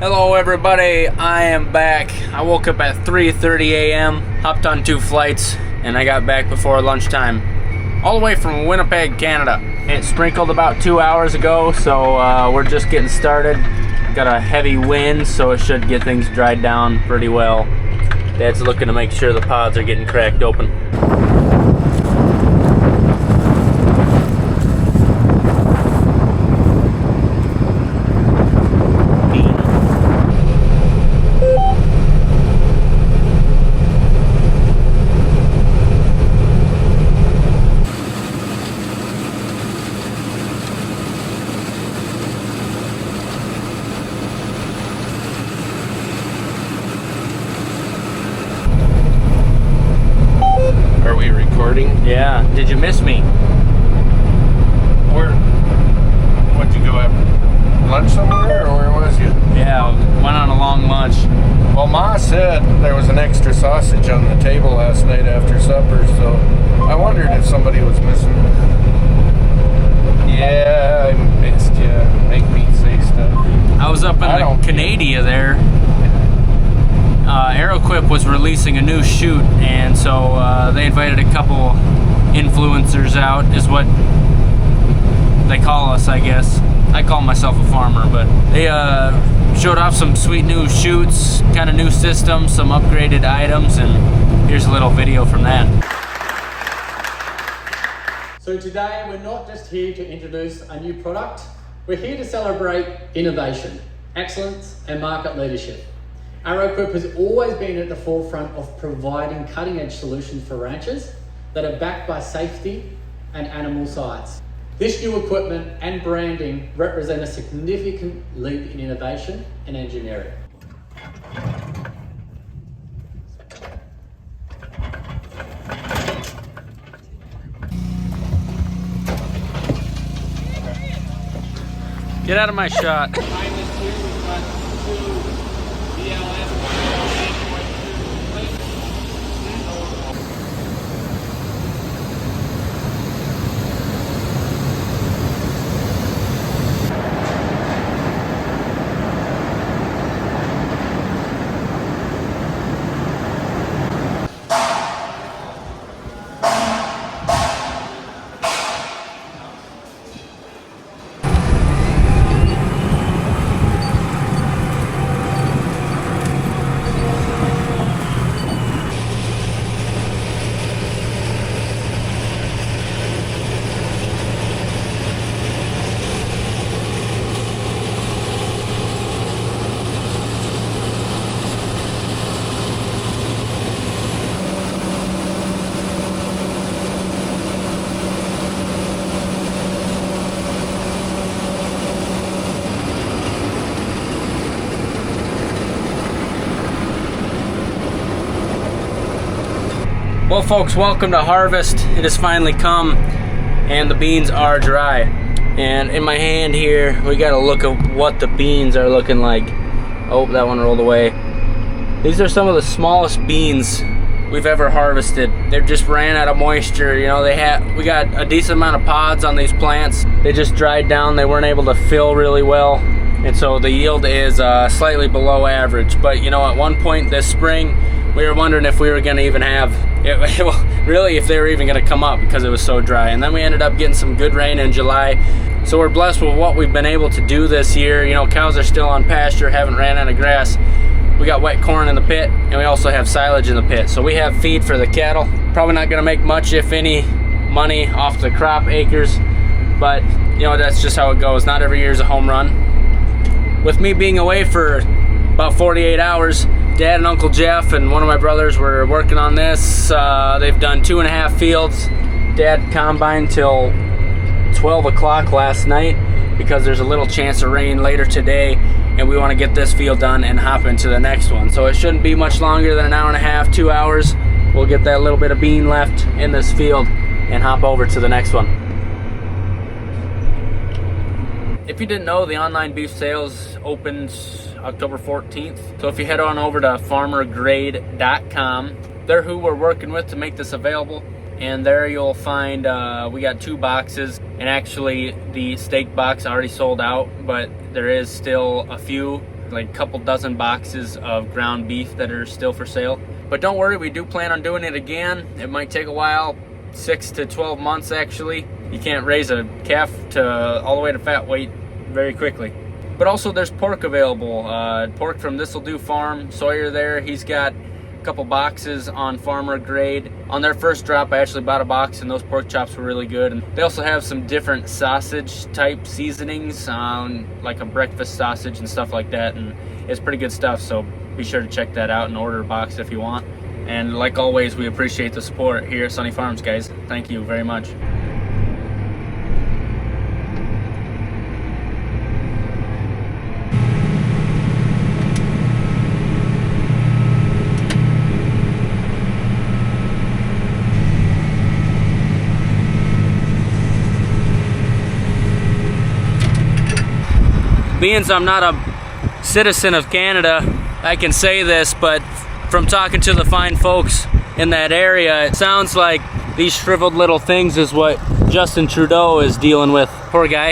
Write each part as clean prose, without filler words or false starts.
Hello everybody, I am back. I woke up at 3:30 a.m., hopped on 2 flights, and I got back before lunchtime. All the way from Winnipeg, Canada. It sprinkled about 2 hours ago, so we're just getting started. Got a heavy wind, so it should get things dried down pretty well. Dad's looking to make sure the pods are getting cracked open. Yeah, did you miss me? What'd you go have lunch somewhere, or where was you? Yeah, went on a long lunch. Well, Ma said there was an extra sausage on the table last night after supper, so I wondered if somebody was missing. Yeah, I missed you. Make me say stuff. I was up in Canada there. Aeroquip was releasing a new shoot, and so they invited a couple influencers out, is what they call us, I guess. I call myself a farmer, but they showed off some sweet new shoots, kind of new systems, some upgraded items, and here's a little video from that. So today we're not just here to introduce a new product, we're here to celebrate innovation, excellence and market leadership. Aeroquip has always been at the forefront of providing cutting-edge solutions for ranchers that are backed by safety and animal science. This new equipment and branding represent a significant leap in innovation and engineering. Get out of my shot. Well folks, welcome to harvest. It has finally come and the beans are dry. And in my hand here, we got to look at what the beans are looking like. Oh, that one rolled away. These are some of the smallest beans we've ever harvested. They just ran out of moisture. You know, we got a decent amount of pods on these plants. They just dried down. They weren't able to fill really well. And so the yield is slightly below average. But you know, at one point this spring, we were wondering if we were going to even have really if they were even going to come up because it was so dry. And then we ended up getting some good rain in July. So we're blessed with what we've been able to do this year. You know, cows are still on pasture, haven't ran out of grass. We got wet corn in the pit, and we also have silage in the pit. So we have feed for the cattle. Probably not going to make much, if any, money off the crop acres. But, you know, that's just how it goes. Not every year is a home run. With me being away for about 48 hours, Dad and Uncle Jeff and one of my brothers were working on this. They've done 2.5 fields. Dad combined till 12 o'clock last night because there's a little chance of rain later today, and we want to get this field done and hop into the next one. So it shouldn't be much longer than an hour and a half, 2 hours. We'll get that little bit of bean left in this field and hop over to the next one. If you didn't know, the online beef sales opened October 14th. So if you head on over to farmergrade.com, they're who we're working with to make this available. And there you'll find we got 2 boxes, and actually the steak box already sold out, but there is still a few like a couple dozen boxes of ground beef that are still for sale. But don't worry, we do plan on doing it again. It might take a while, 6 to 12 months actually. You can't raise a calf to all the way to fat weight very quickly. But also there's pork available. Pork from This'll Do Farm, Sawyer there, he's got a couple boxes on farmer grade. On their first drop I actually bought a box, and those pork chops were really good. And they also have some different sausage type seasonings, like a breakfast sausage and stuff like that, and it's pretty good stuff, so be sure to check that out and order a box if you want. And like always, we appreciate the support here at Sonne Farms, guys. Thank you very much. Being I'm not a citizen of Canada, I can say this, but from talking to the fine folks in that area, it sounds like these shriveled little things is what Justin Trudeau is dealing with. Poor guy.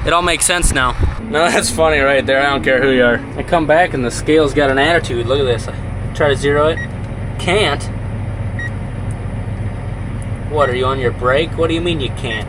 It all makes sense now. No, that's funny right there. I don't care who you are. I come back and the scale's got an attitude. Look at this. I try to zero it. Can't. What, are you on your break? What do you mean you can't?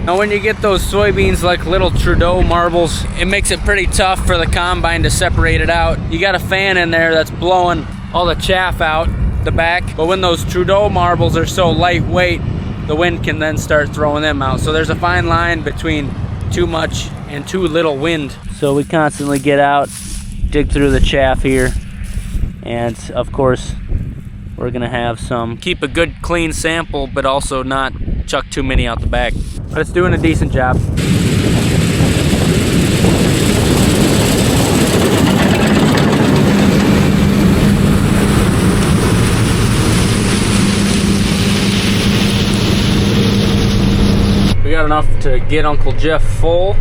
Now when you get those soybeans like little Trudeau marbles, it makes it pretty tough for the combine to separate it out. You got a fan in there that's blowing all the chaff out the back, but when those Trudeau marbles are so lightweight, the wind can then start throwing them out. So there's a fine line between too much and too little wind. So we constantly get out, dig through the chaff here, and of course we're gonna have some, keep a good clean sample, but also not chuck too many out the back. But it's doing a decent job. We got enough to get Uncle Jeff full.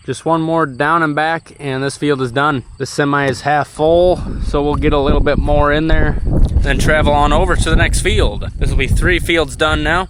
Just one more down and back and this field is done. The semi is half full, so we'll get a little bit more in there, then travel on over to the next field. This will be 3 fields done now.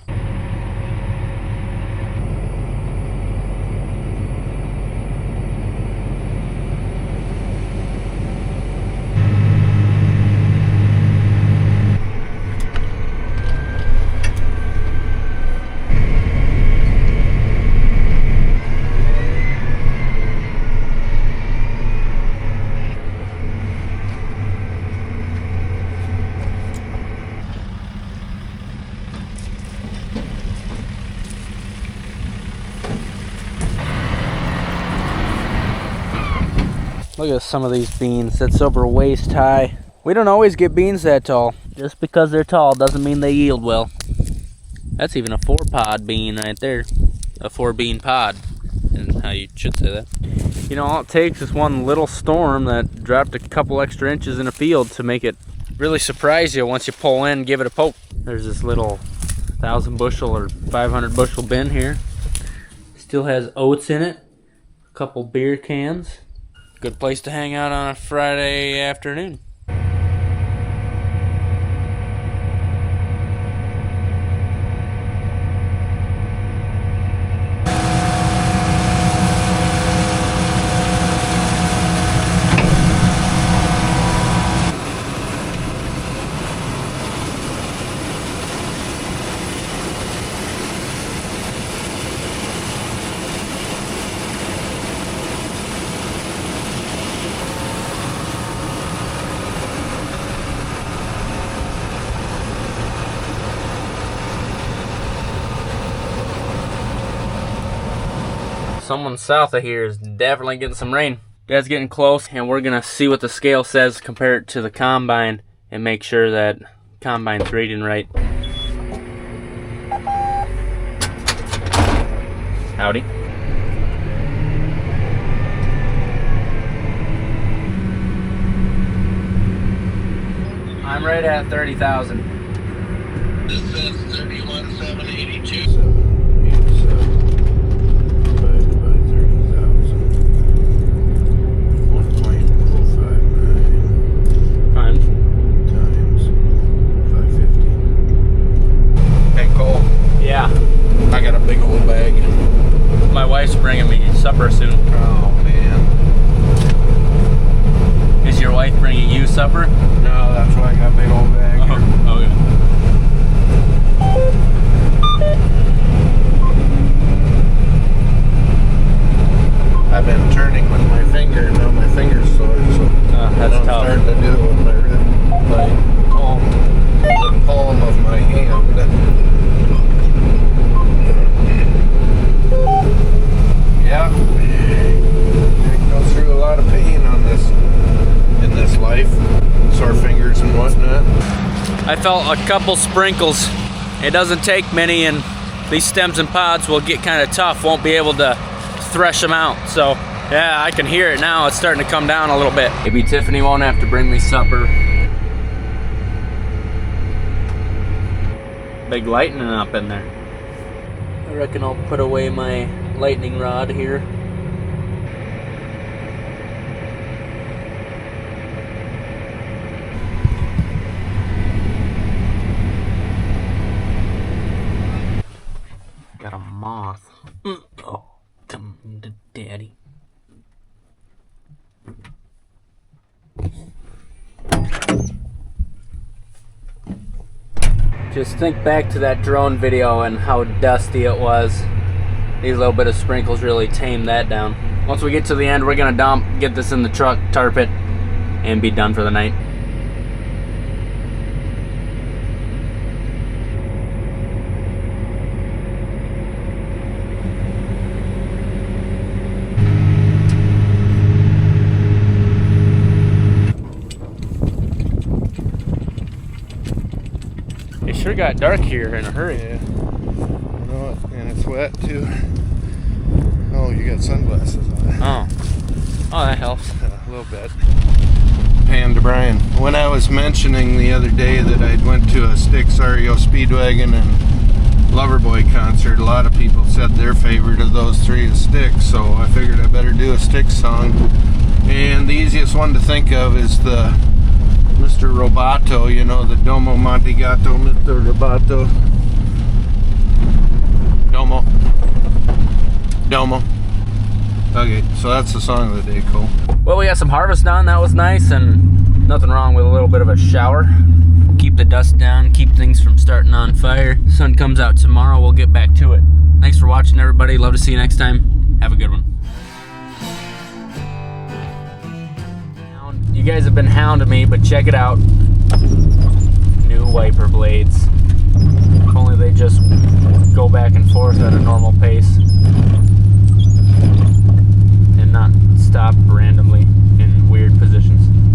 Look at some of these beans. That's over waist high. We don't always get beans that tall. Just because they're tall doesn't mean they yield well. That's even a 4-pod bean right there. A 4-bean pod, and how you should say that. You know, all it takes is one little storm that dropped a couple extra inches in a field to make it really surprise you once you pull in and give it a poke. There's this little 1,000 bushel or 500 bushel bin here. Still has oats in it. A couple beer cans. Good place to hang out on a Friday afternoon. Someone south of here is definitely getting some rain. Dad's getting close, and we're gonna see what the scale says, compare it to the combine, and make sure that combine's reading right. Howdy. I'm right at 30,000. This says 31,782. I got a big old bag. My wife's bringing me supper soon. Oh man. Is your wife bringing you supper? No, that's why I got a big old bag. Oh, okay. I've been turning with my finger and now my finger's sore, so that's I'm tough. starting to do it with my palm of my hand. Yeah, it goes through a lot of pain on this in this life, sore fingers and whatnot. I felt a couple sprinkles. It doesn't take many, and these stems and pods will get kind of tough. Won't be able to thresh them out. So yeah, I can hear it now. It's starting to come down a little bit. Maybe Tiffany won't have to bring me supper. Big lightning up in there. I reckon I'll put away my lightning rod here. Got a moth. Oh, come to daddy. Just think back to that drone video and how dusty it was. These little bit of sprinkles really tame that down. Once we get to the end, we're gonna get this in the truck, tarp it, and be done for the night. It sure got dark here in a hurry. Yeah. No, and it's wet too. Oh, you got sunglasses on. Oh, that helps. A little bit. And to Brian, when I was mentioning the other day that I went to a Sticks REO Speedwagon and Loverboy concert, a lot of people said their favorite of those three is Styx, so I figured I better do a Styx song. And the easiest one to think of is the Mr. Roboto, you know, the Domo Monte Gato, Mr. Roboto. Domo. Domo. Okay, so that's the song of the day, Cole. Well, we got some harvest done. That was nice, and nothing wrong with a little bit of a shower. Keep the dust down, keep things from starting on fire. Sun comes out tomorrow, we'll get back to it. Thanks for watching, everybody. Love to see you next time. Have a good one. You guys have been hounding me, but check it out. New wiper blades. If only they